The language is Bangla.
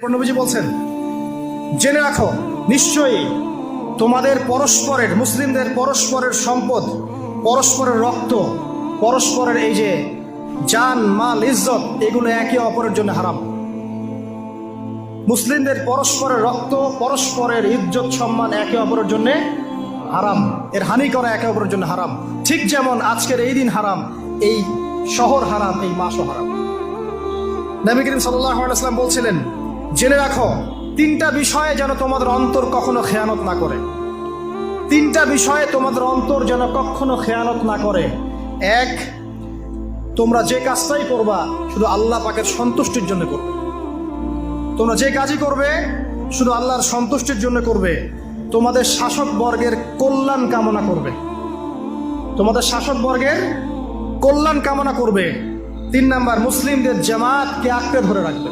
নবীজি বলছেন, জেনে রাখো নিশ্চয়ই তোমাদের পরস্পরের, মুসলিমদের পরস্পরের সম্পদ, পরস্পরের রক্ত, পরস্পরের এই যে জান মাল ইজ্জত, এগুলো একে অপরের জন্য হারাম। মুসলিমদের পরস্পরের রক্ত, পরস্পরের ইজ্জত সম্মান একে অপরের জন্য হারাম, এর হানি করা একে অপরের জন্য হারাম। ঠিক যেমন আজকের এই দিন হারাম, এই শহর হারাম, এই মাসও হারাম। নবী করিম সাল্লাল্লাহু আলাইহি ওয়াসাল্লাম বলছিলেন, জেনে রাখো তিনটা বিষয়ে যেন তোমাদের অন্তর কখনো খেয়ানত না করে। তিনটা বিষয়ে তোমাদের অন্তর যেন কখনো খেয়ানত না করে। এক, তোমরা যে কাজটাই করবা শুধু আল্লাহ পাকের সন্তুষ্টির জন্য করবে। তোমরা যে কাজই করবে শুধু আল্লাহর সন্তুষ্টির জন্য করবে। তোমাদের শাসক বর্গের কল্যাণ কামনা করবে, তোমাদের শাসক বর্গের কল্যাণ কামনা করবে। তিন নাম্বার, মুসলিমদের জামাতকে আঁকড়ে ধরে রাখবে।